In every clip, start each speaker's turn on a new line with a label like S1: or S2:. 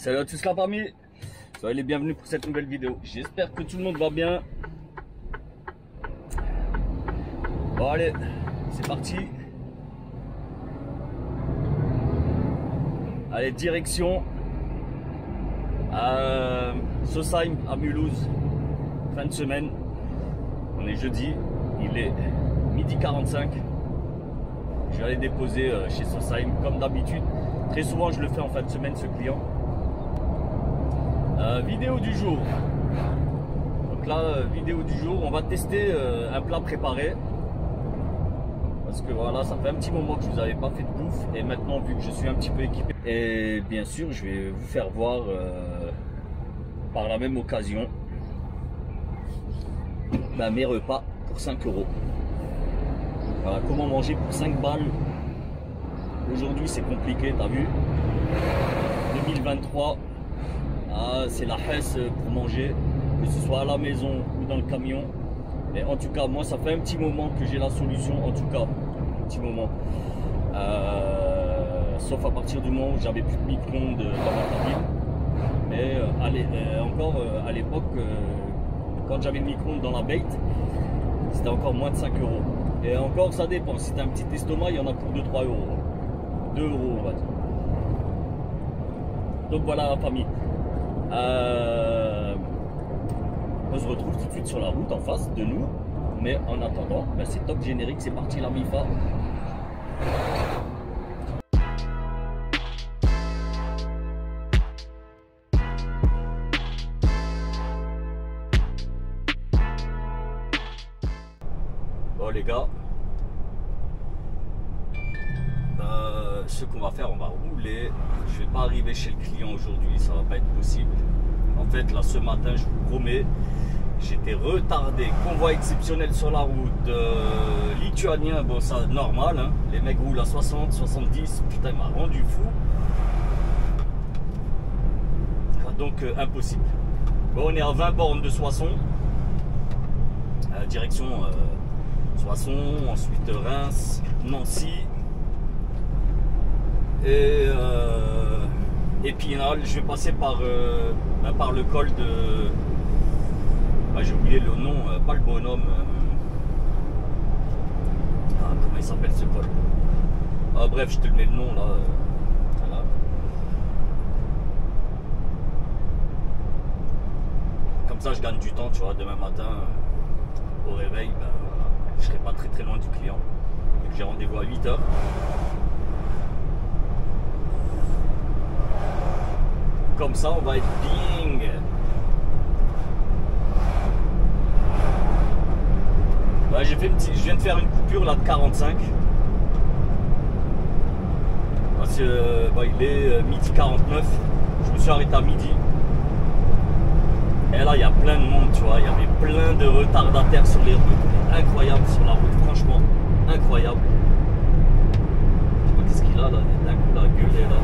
S1: Salut à tous la famille, soyez les bienvenus pour cette nouvelle vidéo. J'espère que tout le monde va bien. Bon allez, c'est parti. Allez, direction à Sausheim à Mulhouse, fin de semaine. On est jeudi, il est midi 45. Je vais aller déposer chez Sausheim comme d'habitude. Très souvent je le fais en fin de semaine ce client. Vidéo du jour. Donc là, vidéo du jour, on va tester un plat préparé. Parce que voilà, ça fait un petit moment que je vous avais pas fait de bouffe. Et maintenant, vu que je suis un petit peu équipé, et bien sûr, je vais vous faire voir par la même occasion mes repas pour 5 €. Voilà, comment manger pour 5 balles. Aujourd'hui, c'est compliqué, t'as vu. 2023. Ah, c'est la hesse pour manger, que ce soit à la maison ou dans le camion. Et en tout cas, moi, ça fait un petit moment que j'ai la solution. En tout cas, un petit moment. Sauf à partir du moment où j'avais plus de micro-ondes dans ma cabine. Mais encore à l'époque, quand j'avais le micro-ondes dans la bait, c'était encore moins de 5 €. Et encore, ça dépend. Si t'as un petit estomac, il y en a pour 2-3 €. 2 €, on va dire. Donc voilà la famille. On se retrouve tout de suite sur la route en face de nous, mais en attendant, c'est top générique, c'est parti la MIFA. Bon les gars, ce qu'on va faire, on va rouler. Je vais pas arriver chez le client aujourd'hui, ça va pas être possible. En fait là ce matin, je vous promets, j'étais retardé, convoi exceptionnel sur la route, lituanien, bon ça normal, hein. Les mecs roulent à 60, 70, putain il m'a rendu fou. Donc impossible. Bon, on est à 20 bornes de Soissons, direction Soissons, ensuite Reims, Nancy. Et Épinal, je vais passer par le col de... j'ai oublié le nom, pas le bonhomme. Comment il s'appelle ce col? Bref, je te le mets le nom là. Voilà. Comme ça, je gagne du temps, tu vois. Demain matin, au réveil, je serai pas très loin du client. J'ai rendez-vous à 8 h. Comme ça, on va être bing. Je viens de faire une coupure là de 45. Parce que il est midi 49. Je me suis arrêté à midi. Et là, il y a plein de monde, tu vois. Il y avait plein de retardataires sur les routes. Incroyable sur la route, franchement. Incroyable. Je sais pas qu'est-ce qu'il a là. D'un coup, la gueule est là.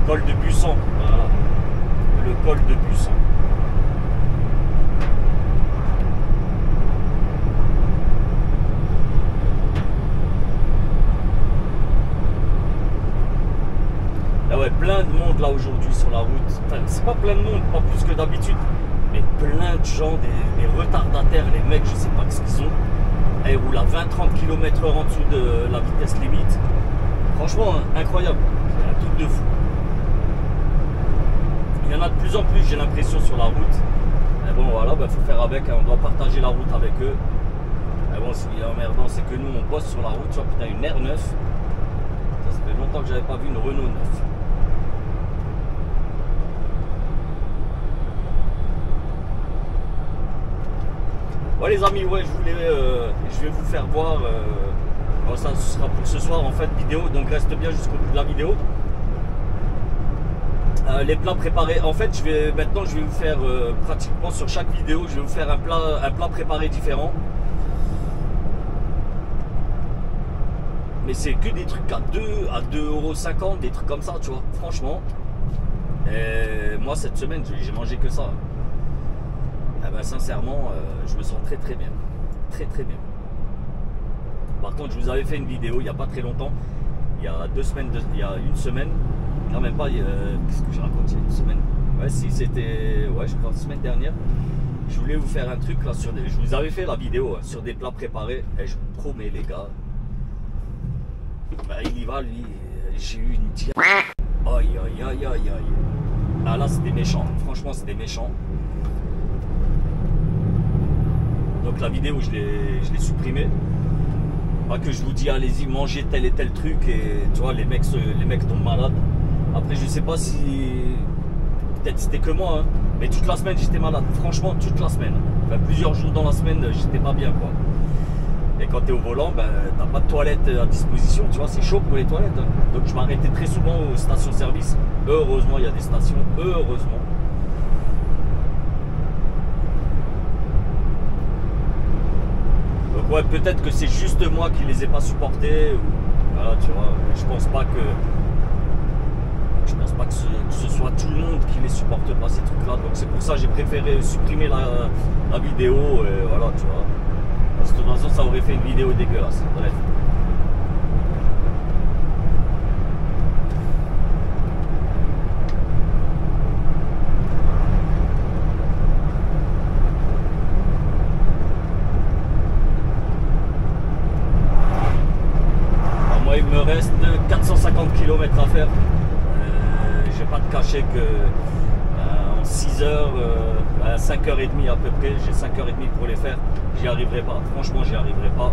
S1: Col de Busson, voilà. Le col de Busson. Ah ouais, plein de monde là aujourd'hui sur la route. Enfin, c'est pas plein de monde, pas plus que d'habitude, mais plein de gens, des retardataires, les mecs, je sais pas ce qu'ils ont. Ils roulent à 20-30 km/h en dessous de la vitesse limite. Franchement, incroyable. C'est un truc de fou. Il y en a de plus en plus, j'ai l'impression, sur la route. Mais bon, voilà, faut faire avec, hein, on doit partager la route avec eux. Mais bon, ce qui est emmerdant, c'est que nous, on bosse sur la route. Tu vois, putain, une R9. Ça fait longtemps que j'avais pas vu une Renault 9. Ouais, les amis, ouais, je vais vous faire voir. Bon, ça, ce sera pour ce soir, en fait, vidéo. Donc, reste bien jusqu'au bout de la vidéo. Les plats préparés, en fait maintenant je vais vous faire pratiquement sur chaque vidéo, je vais vous faire un plat préparé différent, mais c'est que des trucs à 2,50 €, des trucs comme ça, tu vois, franchement. Et moi cette semaine j'ai mangé que ça. eh ben, sincèrement, je me sens très très bien. Très très bien. Par contre, je vous avais fait une vidéo il n'y a pas très longtemps. Il y a 2 semaines, il y a une semaine. Non, même pas, qu'est-ce que je raconte, il y a une semaine. Ouais, si c'était, ouais, je crois, la semaine dernière. Je voulais vous faire un truc là sur des... Je vous avais fait la vidéo hein, sur des plats préparés. Et je vous promets, les gars. Bah, il y va, lui. J'ai eu une diarrhée. Aïe, aïe, aïe, aïe, aïe. Ah là, c'était méchant. Franchement, c'était méchant. Donc la vidéo, je l'ai supprimée. Pas que je vous dis, allez-y, mangez tel et tel truc. Et tu vois, les mecs tombent malades. Après, je sais pas si... Peut-être c'était que moi, hein. Mais toute la semaine, j'étais malade. Franchement, toute la semaine. Enfin, plusieurs jours dans la semaine, j'étais pas bien, quoi. Et quand tu es au volant, ben, t'as pas de toilette à disposition, tu vois, c'est chaud pour les toilettes. Hein. Donc je m'arrêtais très souvent aux stations-service. Heureusement, il y a des stations, heureusement. Donc ouais, peut-être que c'est juste moi qui les ai pas supportés. Ou... Voilà, tu vois, je pense pas que ce soit tout le monde qui les supporte pas, ces trucs-là. Donc c'est pour ça que j'ai préféré supprimer la vidéo. Et voilà, tu vois. Parce que de toute façon, ça aurait fait une vidéo dégueulasse. Bref. Alors moi, il me reste 450 km à faire. Je vais pas te cacher que en 6 heures, à 5h30 à peu près, j'ai 5h30 pour les faire. J'y arriverai pas, franchement j'y arriverai pas.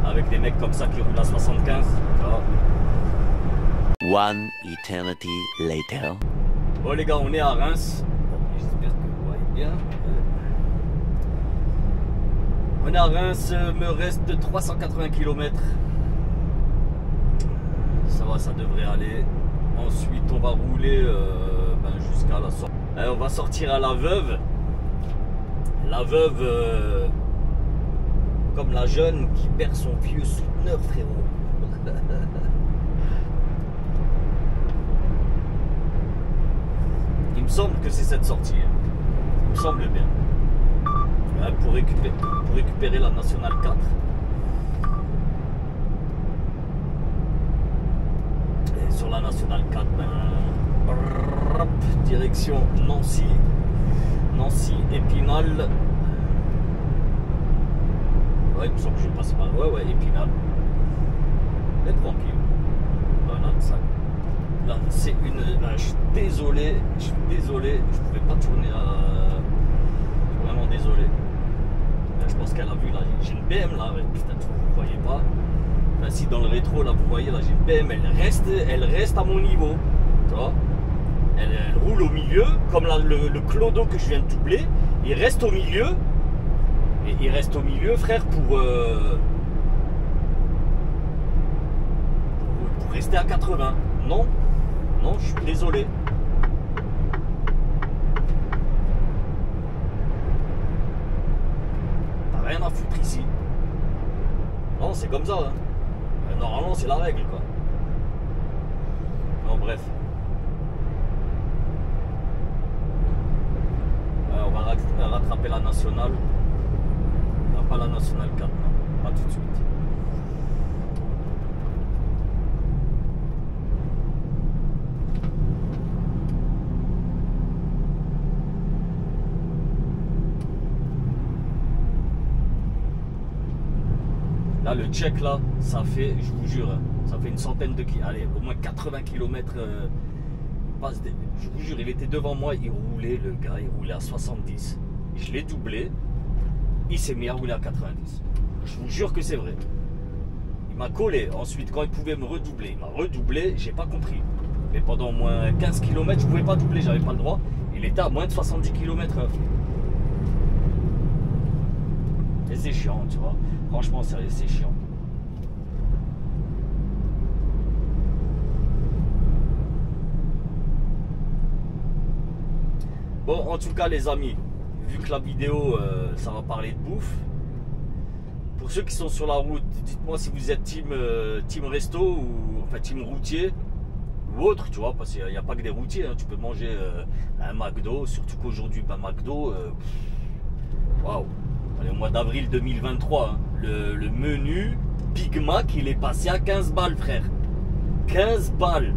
S1: Avec des mecs comme ça qui roulent à 75. Voilà.
S2: One eternity later.
S1: Bon les gars, on est à Reims. J'espère que vous voyez bien. On est à Reims, me reste 380 km. Ça va, ça devrait aller. Ensuite on va rouler jusqu'à la sortie. On va sortir à la Veuve. La Veuve, comme la jeune qui perd son vieux souteneur, frérot. Il me semble que c'est cette sortie. Il me semble bien. Pour récupérer la Nationale 4. Et sur la Nationale 4, direction Nancy. Nancy, Épinal. Ouais, il me semble que je vais passer par là. Ouais, Épinal. Mais tranquille. Voilà, ça. Là, c'est une. Je suis désolé. Je pouvais pas tourner à. Je suis vraiment désolé. Là, je pense qu'elle a vu là. J'ai une BM là. Putain, vous voyez pas. Là, si dans le rétro, là, vous voyez, là, j'ai une BM. Elle reste à mon niveau. Tu vois. Elle roule au milieu, comme là, le clodo que je viens de doubler, il reste au milieu. Et il reste au milieu, frère, pour rester à 80. Non, je suis désolé. T'as rien à foutre ici. Non, c'est comme ça. Hein. Normalement, c'est la règle, quoi. Non, bref. On va rattraper la nationale. Non, pas la nationale 4, non, pas tout de suite. Là, le check, là, ça fait, je vous jure, ça fait une centaine de kilomètres, allez, au moins 80 km. Je vous jure, il était devant moi, il roulait, le gars, il roulait à 70. Je l'ai doublé, il s'est mis à rouler à 90. Je vous jure que c'est vrai. Il m'a collé. Ensuite, quand il pouvait me redoubler, il m'a redoublé, j'ai pas compris. Mais pendant au moins 15 km, je pouvais pas doubler, j'avais pas le droit. Il était à moins de 70 km/h. Et c'est chiant, tu vois. Franchement, c'est chiant. Bon, en tout cas, les amis, vu que la vidéo, ça va parler de bouffe, pour ceux qui sont sur la route, dites-moi si vous êtes team resto ou enfin team routier ou autre, tu vois, parce qu'il n'y a pas que des routiers, hein. Tu peux manger un McDo, surtout qu'aujourd'hui, McDo, waouh, au mois d'avril 2023, hein, le menu Big Mac, il est passé à 15 balles, frère. 15 balles.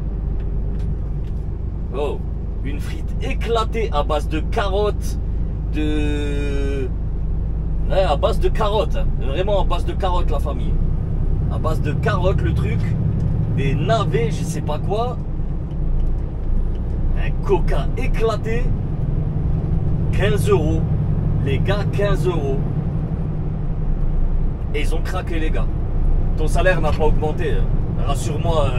S1: Oh, une frite éclatée à base de carottes, ouais, à base de carottes, hein. Vraiment à base de carottes, la famille. À base de carottes, le truc. Des navets, je sais pas quoi. Un coca éclaté. 15 €. Les gars, 15 €. Et ils ont craqué, les gars. Ton salaire n'a pas augmenté. Rassure-moi,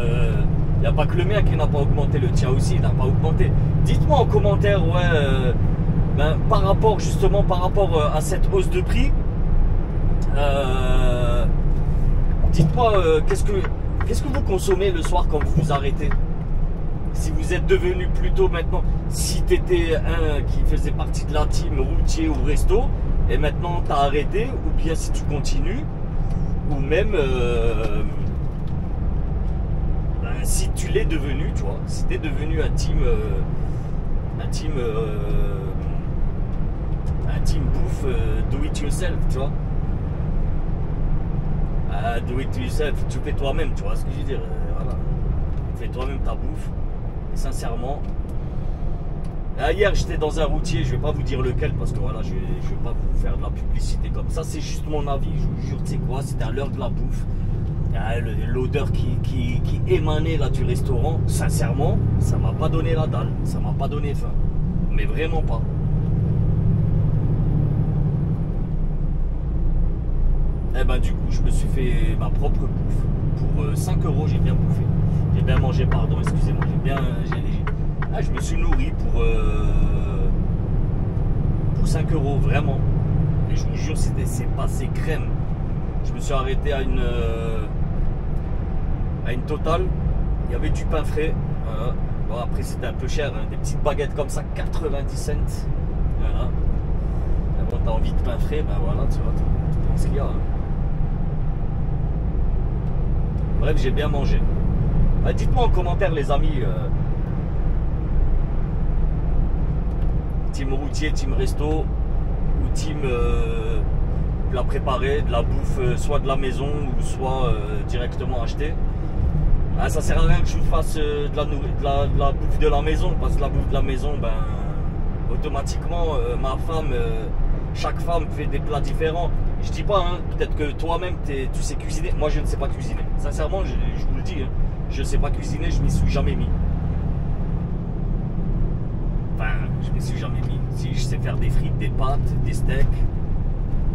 S1: il n'y a pas que le mien qui n'a pas augmenté. Le tien aussi, il n'a pas augmenté. Dites-moi en commentaire, ouais, par rapport à cette hausse de prix, dites-moi qu'est-ce que vous consommez le soir quand vous vous arrêtez? Si vous êtes devenu plutôt maintenant, si tu étais un qui faisait partie de la team routier ou resto, et maintenant tu as arrêté, ou bien si tu continues, ou même si tu l'es devenu, tu vois, si tu es devenu un team bouffe do it yourself, tu vois. Do it yourself, tu fais toi-même, tu vois ce que je veux dire. Voilà. Fais toi-même ta bouffe. Et sincèrement, hier j'étais dans un routier, je vais pas vous dire lequel parce que voilà, je vais pas vous faire de la publicité comme ça, c'est juste mon avis, je vous jure, tu sais quoi, c'était à l'heure de la bouffe. L'odeur qui émanait là du restaurant, sincèrement, ça m'a pas donné la dalle, ça m'a pas donné faim, mais vraiment pas. Et ben du coup, je me suis fait ma propre bouffe pour 5 €, j'ai bien bouffé, j'ai bien mangé, pardon, excusez-moi, je me suis nourri pour 5 €, vraiment. Et je vous jure, c'est passé crème. Je me suis arrêté à une Total, il y avait du pain frais, voilà. Bon, après c'était un peu cher, hein, des petites baguettes comme ça, 90 cents, voilà. Et bon, t'as envie de pain frais, ben voilà, tu vois, tu prends ce qu'il y a, hein. Bref, j'ai bien mangé. Dites-moi en commentaire, les amis, team routier, team resto, ou team plat préparé, de la bouffe, soit de la maison, ou soit directement acheté. Ça sert à rien que je vous fasse de la bouffe de la maison, parce que la bouffe de la maison, ben, automatiquement, ma femme, chaque femme fait des plats différents. Je dis pas, hein, peut-être que toi-même, tu sais cuisiner. Moi, je ne sais pas cuisiner. Sincèrement, je vous le dis, hein, je ne sais pas cuisiner, je m'y suis jamais mis. Enfin, je m'y suis jamais mis. Si je sais faire des frites, des pâtes, des steaks,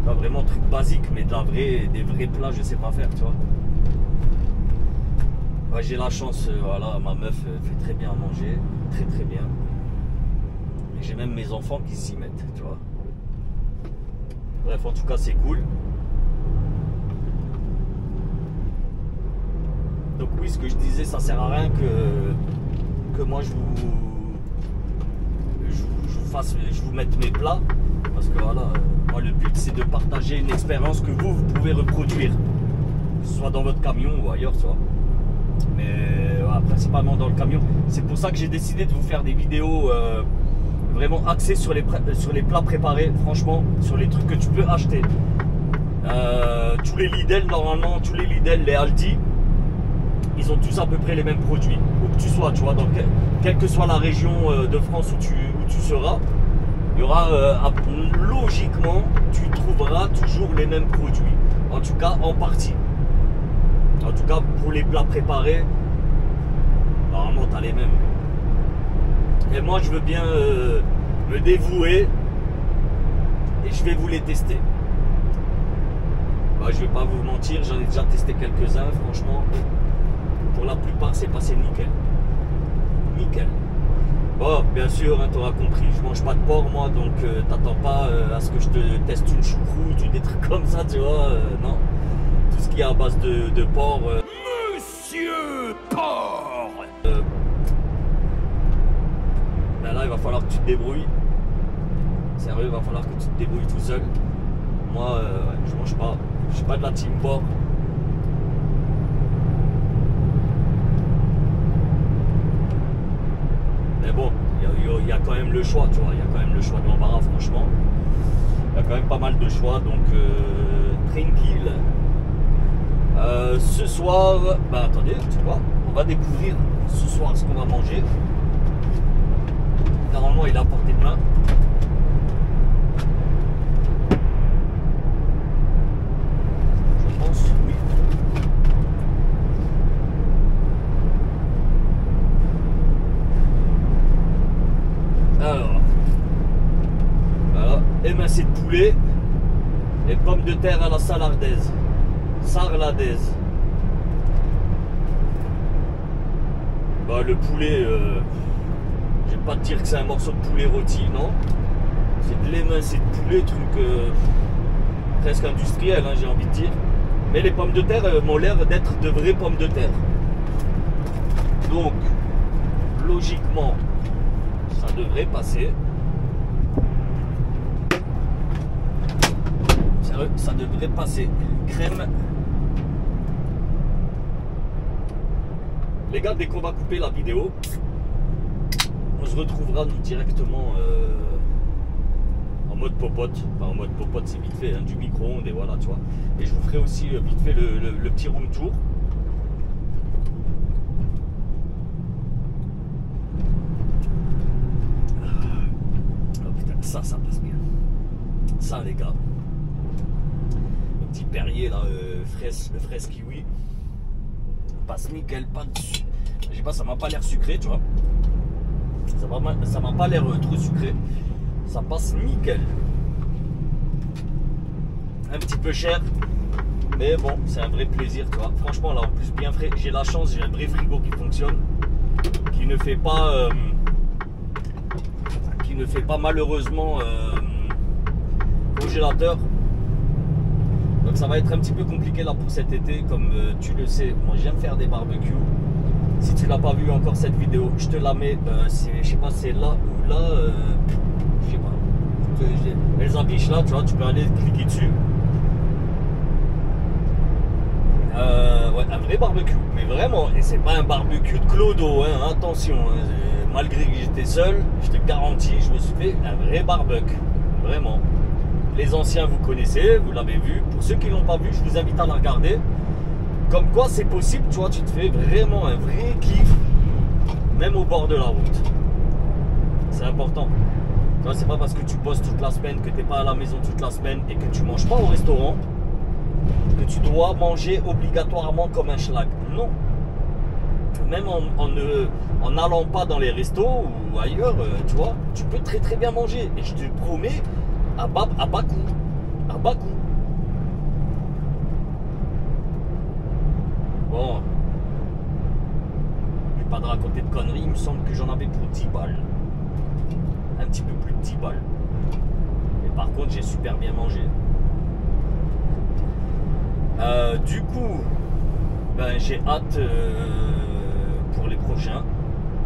S1: pas vraiment truc basique, mais des vrais plats, je sais pas faire, tu vois. Ouais, j'ai la chance, voilà, ma meuf fait très bien à manger, très très bien. Et j'ai même mes enfants qui s'y mettent, tu vois. Bref, en tout cas, c'est cool. Donc oui, ce que je disais, ça sert à rien que moi je vous mette mes plats, parce que voilà, moi le but c'est de partager une expérience que vous pouvez reproduire, que ce soit dans votre camion ou ailleurs, tu vois. Mais voilà, principalement dans le camion. C'est pour ça que j'ai décidé de vous faire des vidéos vraiment axées sur les plats préparés, franchement, sur les trucs que tu peux acheter. Tous les Lidl, normalement, tous les Lidl, les Aldi, ils ont tous à peu près les mêmes produits, où que tu sois, tu vois, donc quelle que soit la région de France où tu seras, il y aura, logiquement, tu trouveras toujours les mêmes produits, en tout cas en partie. En tout cas, pour les plats préparés, normalement, tu as les mêmes. Et moi, je veux bien me dévouer et je vais vous les tester. Bah, je vais pas vous mentir, j'en ai déjà testé quelques-uns, franchement. Pour la plupart, c'est passé nickel. Nickel. Bon, bien sûr, hein, tu auras compris, je mange pas de porc, moi, donc t'attends pas à ce que je te teste une choucroute ou des trucs comme ça, tu vois, non. Tout ce qui est à base de porc. Monsieur Porc ben là, il va falloir que tu te débrouilles. Sérieux, il va falloir que tu te débrouilles tout seul. Moi, je mange pas. Je suis pas de la team porc. Mais bon, il y a quand même le choix, tu vois. Il y a quand même le choix de l'embarras, franchement. Il y a quand même pas mal de choix, donc tranquille. Ce soir, bah attendez, tu vois, on va découvrir ce soir ce qu'on va manger. Normalement, il est à portée de main. Je pense, oui. Alors, voilà, émincé de poulet et pommes de terre à la salardaise. Sarladaise. Bah, le poulet, je vais pas te dire que c'est un morceau de poulet rôti, non. C'est de l'émincé de poulet, truc presque industriel, hein, j'ai envie de dire. Mais les pommes de terre m'ont l'air d'être de vraies pommes de terre. Donc, logiquement, ça devrait passer. Ça devrait passer. Crème. Les gars, dès qu'on va couper la vidéo, on se retrouvera nous directement en mode popote. Enfin, en mode popote, c'est vite fait, hein, du micro-ondes et voilà, tu vois. Et je vous ferai aussi vite fait le petit room tour. Oh putain, ça passe bien. Ça, les gars. Le petit Perrier, là, fraise kiwi. Passe nickel, pas de... Je sais pas, ça m'a pas l'air sucré, tu vois. Ça m'a pas l'air trop sucré. Ça passe nickel. Un petit peu cher, mais bon, c'est un vrai plaisir, tu vois. Franchement, là, en plus, bien frais. J'ai la chance, j'ai un vrai frigo qui fonctionne, qui ne fait pas malheureusement congélateur. Donc ça va être un petit peu compliqué là pour cet été, comme tu le sais, moi j'aime faire des barbecues. Si tu l'as pas vu encore cette vidéo, je te la mets, je sais pas, c'est là ou là, je sais pas, elles affichent là, tu vois, tu peux aller cliquer dessus. Ouais, un vrai barbecue, mais vraiment, et c'est pas un barbecue de clodo, hein, attention, hein, malgré que j'étais seul, je te garantis, je me suis fait un vrai barbecue, vraiment. Les anciens, vous connaissez, vous l'avez vu. Pour ceux qui ne l'ont pas vu, je vous invite à la regarder. Comme quoi, c'est possible, tu vois, tu te fais vraiment un vrai kiff, même au bord de la route. C'est important. Tu vois, c'est pas parce que tu bosses toute la semaine, que tu n'es pas à la maison toute la semaine et que tu ne manges pas au restaurant, que tu dois manger obligatoirement comme un schlag. Non. Même en n'allant pas dans les restos ou ailleurs, tu vois, tu peux très très bien manger. Et je te promets, à bas coût. À bas coût. Bon. Je vais pas de raconter de conneries. Il me semble que j'en avais pour 10 balles. Un petit peu plus de 10 balles. Et par contre, j'ai super bien mangé. Du coup, ben, j'ai hâte pour les prochains.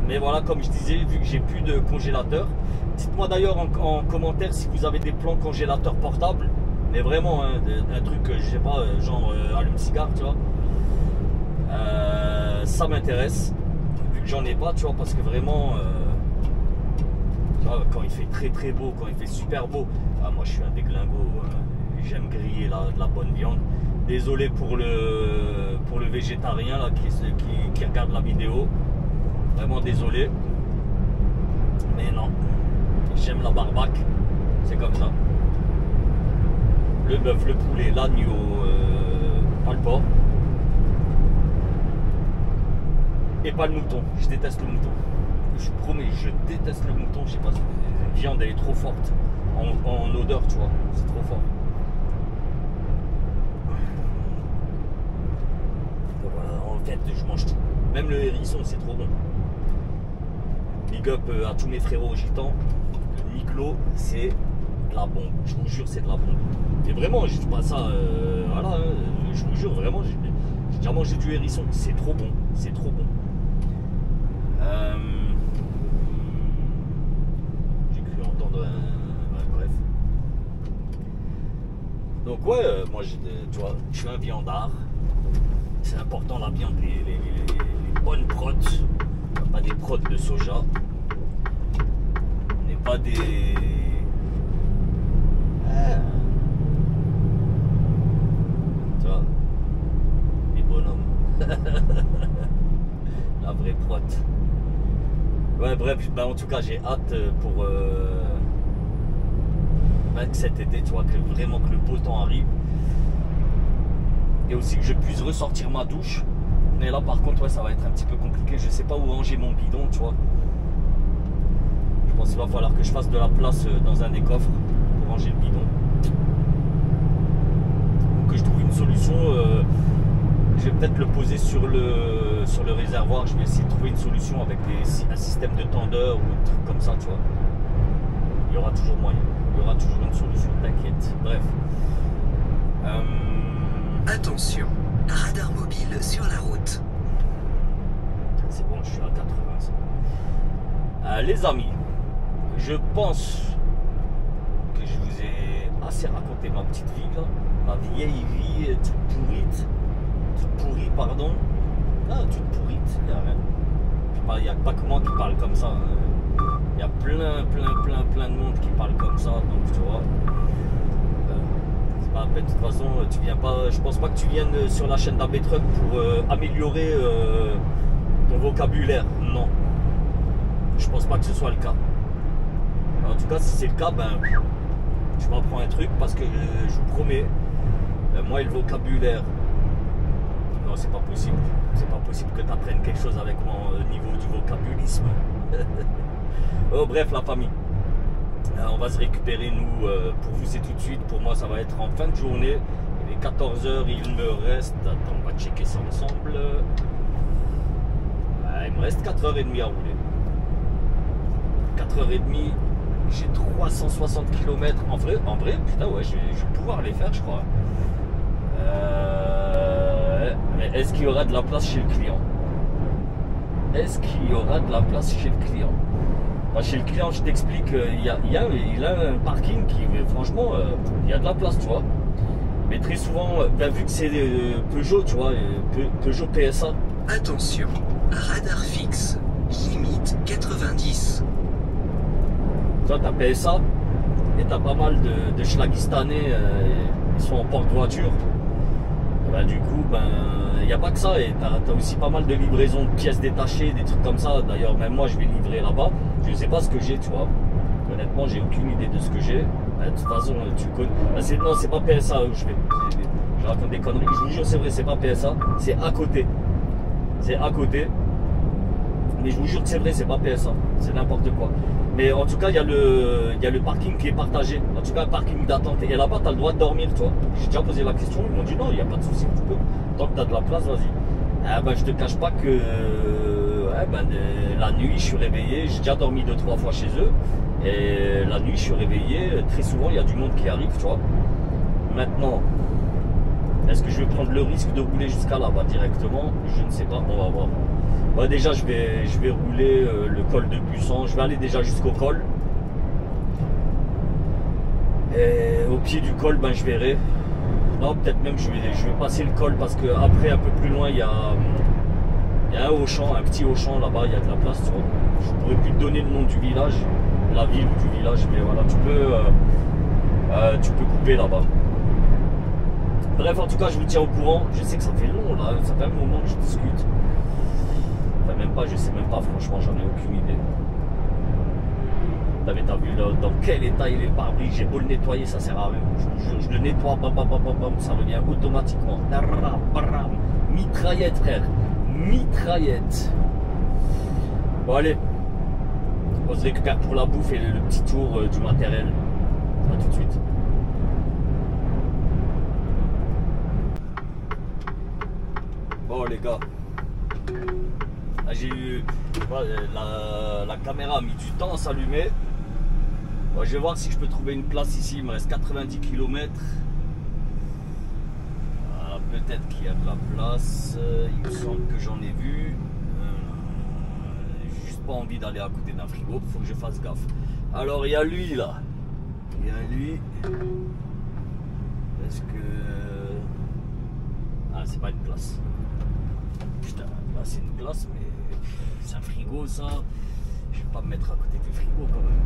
S1: Mais voilà, comme je disais, vu que j'ai plus de congélateur, dites-moi d'ailleurs en commentaire si vous avez des plans congélateurs portables. Mais vraiment, hein, un truc, je sais pas, genre allume-cigare, tu vois. Ça m'intéresse, vu que j'en ai pas, tu vois, parce que vraiment, tu vois, quand il fait très très beau, quand il fait super beau, moi je suis un déglingo, j'aime griller de la bonne viande. Désolé pour le végétarien là, qui regarde la vidéo. Vraiment désolé. Mais non. J'aime la barbaque. C'est comme ça. Le bœuf, le poulet, l'agneau, pas le porc. Et pas le mouton. Je déteste le mouton. Je vous promets, je déteste le mouton. Je sais pas, la viande elle est trop forte. En odeur, tu vois. C'est trop fort. En fait, je mange tout. Même le hérisson, c'est trop bon. Big up à tous mes frérots gitans. Le Niglo, c'est de la bombe. Je vous jure, c'est de la bombe. Et vraiment, je dis pas ça. Voilà, hein, je vous jure, vraiment, j'ai déjà mangé du hérisson. C'est trop bon. C'est trop bon. J'ai cru entendre un. Ouais, bref. Donc, ouais, moi, tu vois, je suis un viandard. C'est important la viande, les bonnes protes, pas des protes de soja. pas des... Tu vois, des bonhommes. La vraie prot. Ouais, bref, ben, en tout cas, j'ai hâte pour que cet été, tu vois, que vraiment que le beau temps arrive. Et aussi que je puisse ressortir ma douche. Mais là, par contre, ouais, ça va être un petit peu compliqué. Je sais pas où ranger mon bidon, tu vois. Je pense qu'il va falloir que je fasse de la place dans un des coffres pour ranger le bidon. Ou que je trouve une solution. Je vais peut-être le poser sur le réservoir. Je vais essayer de trouver une solution avec un système de tendeur ou un truc comme ça, tu vois. Il y aura toujours moyen. Il y aura toujours une solution, t'inquiète. Bref.
S3: Attention, radar mobile sur la route.
S1: C'est bon, je suis à 80. Les amis, je pense que je vous ai assez raconté ma petite vie, là. Ma vieille vie toute pourrie, pardon. Ah, toute pourrite, il n'y a rien. Il n'y a pas que moi qui parle comme ça. Hein. Il y a plein de monde qui parle comme ça, donc tu vois. C'est pas la peine, de toute façon, tu viens pas. Je pense pas que tu viennes sur la chaîne d'AB Truck pour améliorer ton vocabulaire. Non. Je pense pas que ce soit le cas. En tout cas, si c'est le cas, ben je m'apprends un truc parce que je vous promets, moi et le vocabulaire. Non, c'est pas possible. C'est pas possible que tu apprennes quelque chose avec moi au niveau du vocabulisme. Oh, bref, la famille. On va se récupérer, nous. Pour vous, c'est tout de suite. Pour moi, ça va être en fin de journée. Il est 14 h. Il me reste. Attends, on va checker ça ensemble. Il me reste 4h30 à rouler. 4h30. J'ai 360 km. En vrai, putain, ouais, je vais pouvoir les faire, je crois. Mais est-ce qu'il y aura de la place chez le client? Est-ce qu'il y aura de la place chez le client? Bah, chez le client, je t'explique, il a un parking qui, franchement, il y a de la place, tu vois. Mais très souvent, vu que c'est Peugeot, tu vois, Peugeot PSA.
S3: Attention, radar fixe, limite 90.
S1: Toi, t'as PSA et t'as pas mal de schlagistanais, ils sont en porte-voiture. Bah, du coup, il n'y a pas que ça, et t'as aussi pas mal de livraisons de pièces détachées, des trucs comme ça. D'ailleurs, même moi, je vais livrer là-bas. Je ne sais pas ce que j'ai, tu vois. Honnêtement, j'ai aucune idée de ce que j'ai. De toute façon, tu connais. Non, c'est pas PSA où je vais. Je raconte des conneries. Je vous jure, c'est vrai, c'est pas PSA. C'est à côté. C'est à côté. Mais je vous jure que c'est vrai, c'est pas PSA. C'est n'importe quoi. Mais en tout cas, il y a le parking qui est partagé. En tout cas, un parking d'attente. Et là-bas, tu as le droit de dormir, tu vois. J'ai déjà posé la question. Ils m'ont dit non, il n'y a pas de souci, tu peux. Tant que tu as de la place, vas-y. Je te cache pas que la nuit, je suis réveillé. J'ai déjà dormi 2-3 fois chez eux. Et la nuit, je suis réveillé. Très souvent, il y a du monde qui arrive, tu vois. Maintenant, est-ce que je vais prendre le risque de rouler jusqu'à là-bas directement? Je ne sais pas, on va voir. Ouais, déjà, je vais rouler le col de Buisson. Je vais aller déjà jusqu'au col. Et au pied du col, je verrai. Non, peut-être même je vais passer le col parce qu'après, un peu plus loin, il y a un Auchan, un petit Auchan là-bas, il y a de la place. Tu vois. Je pourrais plus te donner le nom du village, la ville ou du village, mais voilà, tu peux couper là-bas. Bref, en tout cas, je vous tiens au courant. Je sais que ça fait long là, ça fait un moment que je discute. Enfin, même pas, je sais même pas, franchement, j'en ai aucune idée. T'as vu là, dans quel état il est le pare-brise, j'ai beau le nettoyer, ça sert à rien. Je le nettoie, ça revient automatiquement. Mitraillette, frère. Mitraillette. Bon, allez. On se récupère pour la bouffe et le petit tour du matériel. A tout de suite. Bon, les gars. J'ai eu la caméra a mis du temps à s'allumer. Bon, je vais voir si je peux trouver une place ici. Il me reste 90 km. Peut-être qu'il y a de la place. Il me semble que j'en ai vu. J'ai juste pas envie d'aller à côté d'un frigo. Il faut que je fasse gaffe. Alors il y a lui là. Il y a lui. Est-ce que... Ah, c'est pas une place. Putain, là c'est une place, mais c'est un frigo ça. Je vais pas me mettre à côté du frigo quand même.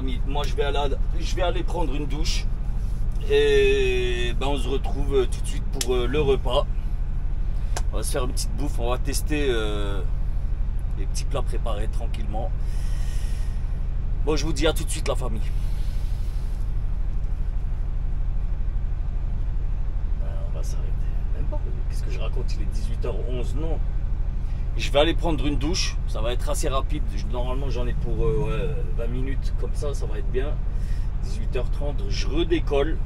S1: amis, moi je vais aller prendre une douche. Et ben, on se retrouve tout de suite pour le repas. On va se faire une petite bouffe, on va tester les petits plats préparés tranquillement. Bon, je vous dis à tout de suite la famille. On va s'arrêter. Même pas, qu'est-ce que je raconte? Il est 18h11, non. Je vais aller prendre une douche, ça va être assez rapide. Normalement j'en ai pour 20 minutes, comme ça va être bien. 18h30, je redécolle.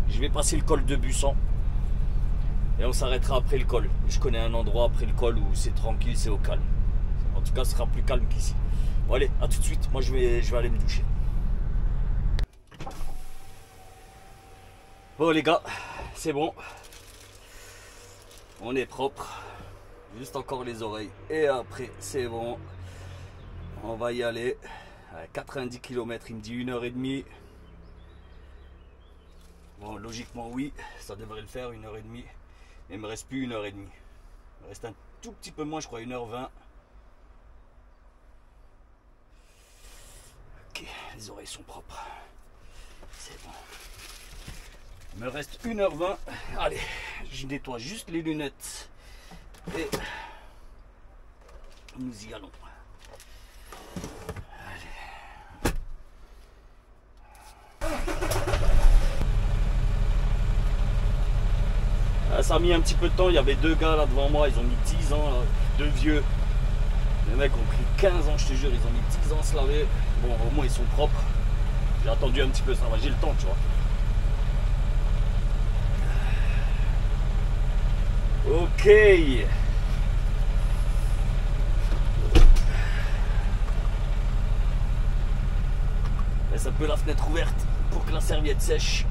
S1: Je vais passer le col de Bussan. Et on s'arrêtera après le col. Je connais un endroit après le col où c'est tranquille, c'est au calme. En tout cas, ce sera plus calme qu'ici. Bon allez, à tout de suite. Moi je vais aller me doucher. Bon les gars, c'est bon. On est propre. Juste encore les oreilles. Et après, c'est bon. On va y aller. À 90 km, il me dit 1h30. Bon, logiquement, oui. Ça devrait le faire, 1h30. Il me reste plus 1h30. Il me reste un tout petit peu moins, je crois, 1h20. Ok, les oreilles sont propres. C'est bon. Il me reste 1h20. Allez, je nettoie juste les lunettes. Et nous y allons. Allez. Ça a mis un petit peu de temps. Il y avait deux gars là devant moi. Ils ont mis 10 ans. Là. Deux vieux. Les mecs ont pris 15 ans, je te jure. Ils ont mis 10 ans à se laver. Bon, au moins ils sont propres. J'ai attendu un petit peu. Ça va, j'ai le temps, tu vois. Ok. Laisse un peu la fenêtre ouverte pour que la serviette sèche.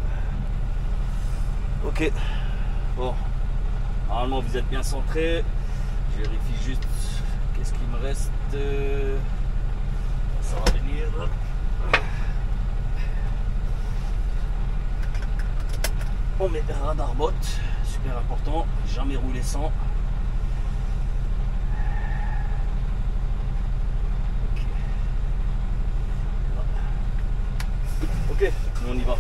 S1: Ok. Bon. Normalement vous êtes bien centré. Je vérifie juste qu'est-ce qu'il me reste. Ça va venir. On met radar bot. Super important, jamais rouler sans. Ok, on y va.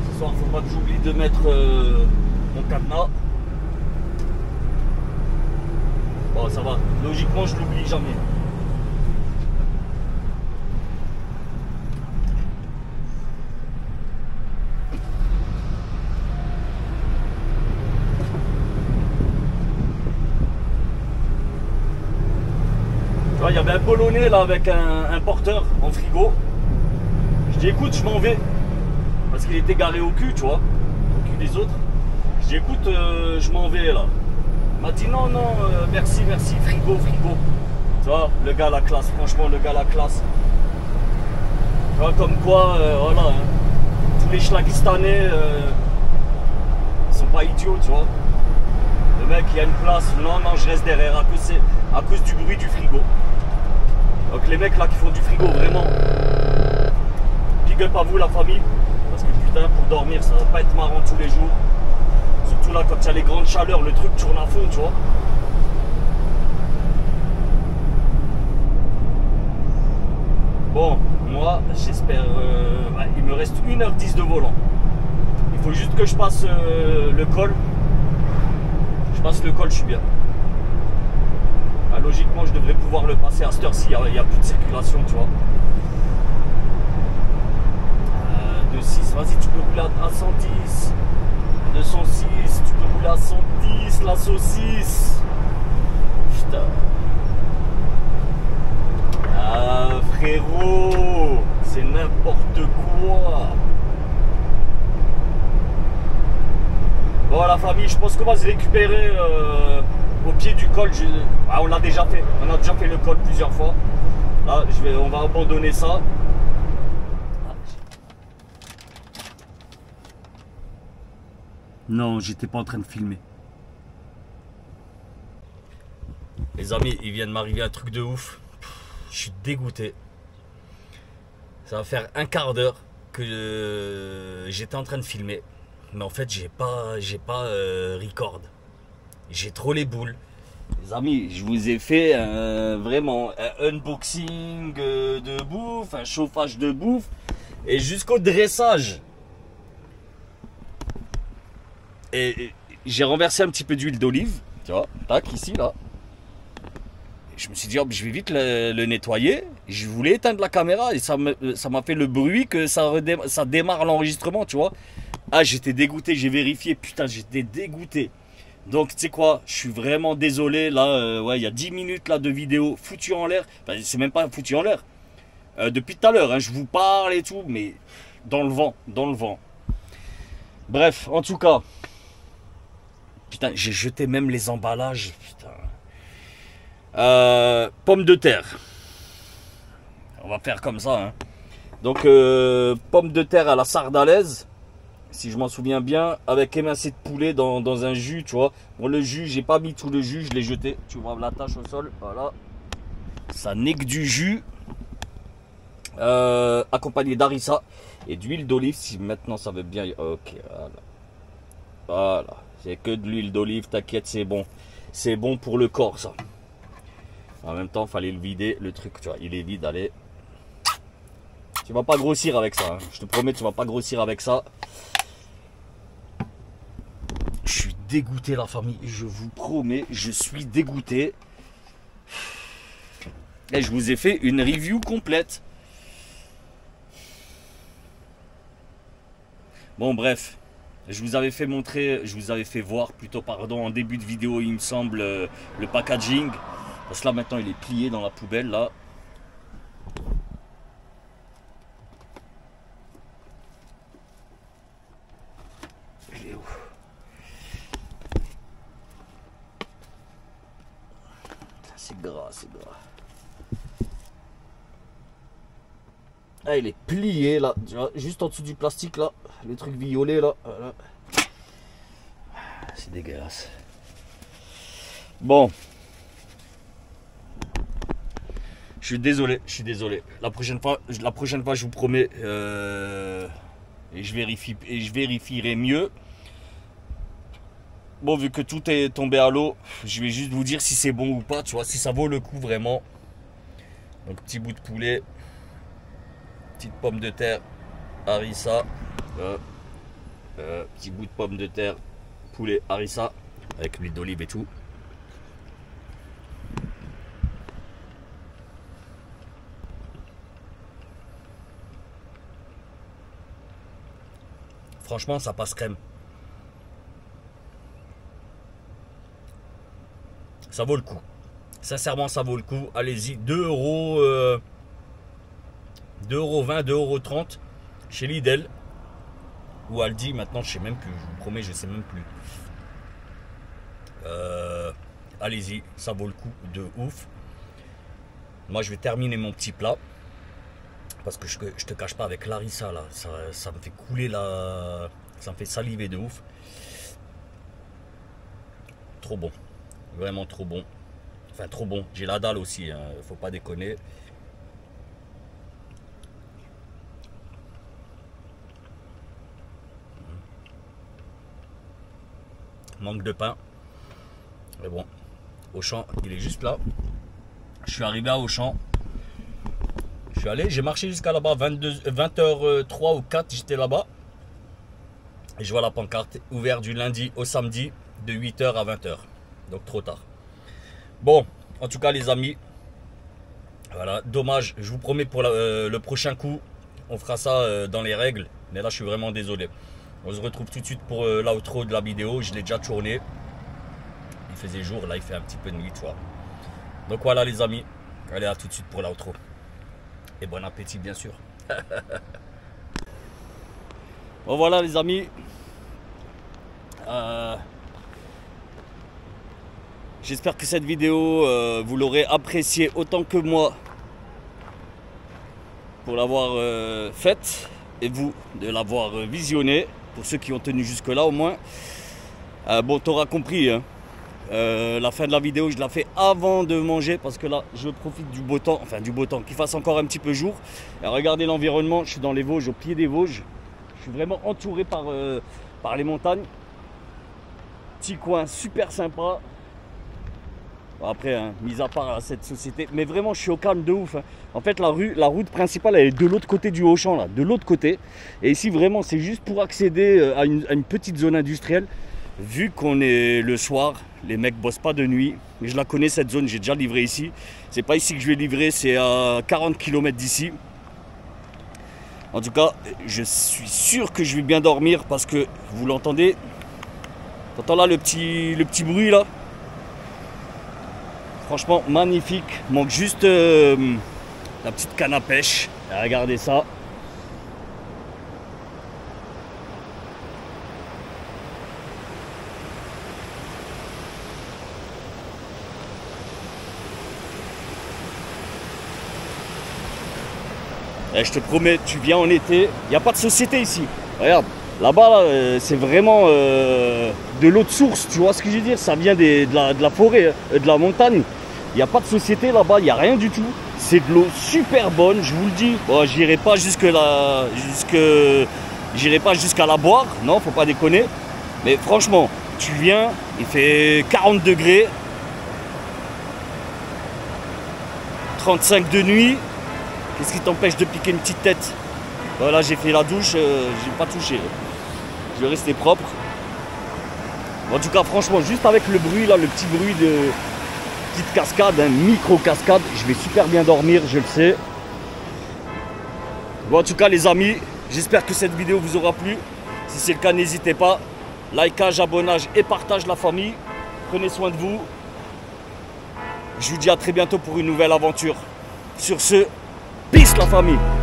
S1: Ce soir, faut pas que j'oublie de mettre mon cadenas. Bon, ça va. Logiquement, je l'oublie jamais. Tu vois, il y avait un Polonais là avec un porteur en frigo. Je dis écoute, je m'en vais. Parce qu'il était garé au cul, tu vois. Au cul des autres. Je dis écoute, je m'en vais là. Il m'a dit non, merci, frigo. Tu vois, le gars la classe, franchement, le gars la classe. Tu vois, comme quoi, voilà, hein, tous les Schlagistanais, ils sont pas idiots, tu vois. Le mec, il y a une place, non, je reste derrière à cause du bruit du frigo. Donc les mecs là qui font du frigo, vraiment, big up à vous la famille. Parce que putain, pour dormir, ça va pas être marrant tous les jours. Surtout là, quand il y a les grandes chaleurs, le truc tourne à fond, tu vois. Bon, moi, j'espère... il me reste 1h10 de volant. Il faut juste que je passe le col. Je passe le col, je suis bien. Bah, logiquement, je devrais pouvoir le passer à cette heure-ci. Il n'y a plus de circulation, tu vois. 206, vas-y, tu peux rouler à 110. 206, tu peux rouler à 110, la saucisse. Putain. Ah frérot, c'est n'importe quoi. Bon la famille, je pense qu'on va se récupérer au pied du col. On l'a déjà fait, on a déjà fait le col plusieurs fois. Là, on va abandonner ça. Non, j'étais pas en train de filmer. Les amis, il vient de m'arriver un truc de ouf. Je suis dégoûté. Ça va faire un quart d'heure. que j'étais en train de filmer. Mais en fait, j'ai pas record. J'ai trop les boules. Les amis, je vous ai fait vraiment un unboxing de bouffe, un chauffage de bouffe et jusqu'au dressage. Et j'ai renversé un petit peu d'huile d'olive, tu vois, tac, ici, là. Et je me suis dit, oh, je vais vite le nettoyer. Je voulais éteindre la caméra et ça m'a fait le bruit que ça démarre l'enregistrement, tu vois. Ah, j'étais dégoûté, j'ai vérifié, putain, j'étais dégoûté. Donc, tu sais quoi, je suis vraiment désolé, là, ouais, il y a 10 minutes là de vidéo foutu en l'air. Enfin, c'est même pas foutu en l'air. Depuis tout à l'heure, hein, je vous parle et tout, mais dans le vent, dans le vent. Bref, en tout cas, putain, j'ai jeté même les emballages, putain. Pommes de terre. On va faire comme ça, hein. Donc, pommes de terre à la sardalaise. Si je m'en souviens bien, avec émincé de poulet dans un jus, tu vois. Bon, le jus, j'ai pas mis tout le jus, je l'ai jeté. Tu vois la tache au sol, voilà. Ça n'est que du jus. Accompagné d'harissa et d'huile d'olive. Si maintenant ça veut bien. Ok, voilà. Voilà. C'est que de l'huile d'olive, t'inquiète, c'est bon. C'est bon pour le corps, ça. En même temps, il fallait le vider. Le truc, tu vois, il est vide, allez. Tu vas pas grossir avec ça. Hein. Je te promets, tu vas pas grossir avec ça. Je suis dégoûté, la famille. Je vous promets, je suis dégoûté. Et je vous ai fait une review complète. Bon, bref. Je vous avais fait montrer, je vous avais fait voir plutôt, pardon, en début de vidéo, il me semble, le packaging. Parce que là, maintenant, il est plié dans la poubelle, là. Il est où? C'est gras, c'est gras. Ah, il est plié, là. Tu vois, juste en dessous du plastique, là. Le truc violet, là. Voilà. C'est dégueulasse. Bon. Je suis désolé, je suis désolé. La prochaine fois, je vous promets, et je vérifierai mieux. Bon, vu que tout est tombé à l'eau, je vais juste vous dire si c'est bon ou pas, tu vois, si ça vaut le coup vraiment. Donc, petit bout de poulet, petite pomme de terre, harissa, petit bout de pomme de terre, poulet, harissa, avec l'huile d'olive et tout. Franchement, ça passe crème. Ça vaut le coup. Sincèrement, ça vaut le coup. Allez-y, 2 €, 2,20 €, 2,30 € chez Lidl. Ou Aldi, maintenant, je sais même plus. Je vous promets, je sais même plus. Allez-y, ça vaut le coup de ouf. Moi, je vais terminer mon petit plat. Parce que je te cache pas, avec l'harissa, là, ça me fait couler la... Ça me fait saliver de ouf. Trop bon. Vraiment trop bon. Enfin, trop bon. J'ai la dalle aussi, hein. Faut pas déconner. Manque de pain. Mais bon, Auchan, il est juste là. Je suis arrivé à Auchan. Je suis allé, j'ai marché jusqu'à là-bas, 20h03 ou 4, j'étais là-bas. Et je vois la pancarte, ouvert du lundi au samedi, de 8h à 20h. Donc trop tard. Bon, en tout cas les amis, voilà, dommage, je vous promets pour le prochain coup, on fera ça dans les règles. Mais là je suis vraiment désolé. On se retrouve tout de suite pour l'outro de la vidéo, je l'ai déjà tourné. Il faisait jour, là il fait un petit peu de nuit, tu vois. Donc voilà les amis, allez à tout de suite pour l'outro. Et bon appétit bien sûr. Bon voilà les amis. J'espère que cette vidéo vous l'aurez appréciée autant que moi pour l'avoir faite et vous de l'avoir visionnée, pour ceux qui ont tenu jusque là au moins. Bon, t'auras compris hein. La fin de la vidéo, je la fais avant de manger parce que là, je profite du beau temps, qu'il fasse encore un petit peu jour. Et regardez l'environnement, je suis dans les Vosges, au pied des Vosges. Je suis vraiment entouré par les montagnes. Petit coin super sympa. Après, hein, mis à part cette société, mais vraiment, je suis au calme de ouf. Hein. En fait, la route principale, elle est de l'autre côté du Auchan, là, de l'autre côté. Et ici, vraiment, c'est juste pour accéder à une petite zone industrielle. Vu qu'on est le soir, les mecs bossent pas de nuit. Mais je la connais, cette zone, j'ai déjà livré ici. C'est pas ici que je vais livrer, c'est à 40 km d'ici. En tout cas, je suis sûr que je vais bien dormir parce que, vous l'entendez, t'entends là le petit bruit là? Franchement magnifique, manque juste la petite canne à pêche. Et regardez ça. Et je te promets, tu viens en été, il n'y a pas de société ici. Regarde, là-bas, là, c'est vraiment de l'eau de source, tu vois ce que je veux dire? Ça vient de la forêt, de la montagne. Il n'y a pas de société là-bas, il n'y a rien du tout. C'est de l'eau super bonne, je vous le dis. Bon, j'irai pas jusqu'à la boire, non, faut pas déconner. Mais franchement, tu viens, il fait 40 degrés, 35 de nuit. Qu'est-ce qui t'empêche de piquer une petite tête? Voilà, j'ai fait la douche, j'ai pas touché. Je vais rester propre. En tout cas, franchement, juste avec le bruit là, le petit bruit de petite cascade, micro cascade, je vais super bien dormir, je le sais. Bon, en tout cas, les amis, j'espère que cette vidéo vous aura plu. Si c'est le cas, n'hésitez pas. Likage, abonnage et partage la famille. Prenez soin de vous. Je vous dis à très bientôt pour une nouvelle aventure. Sur ce, peace la famille.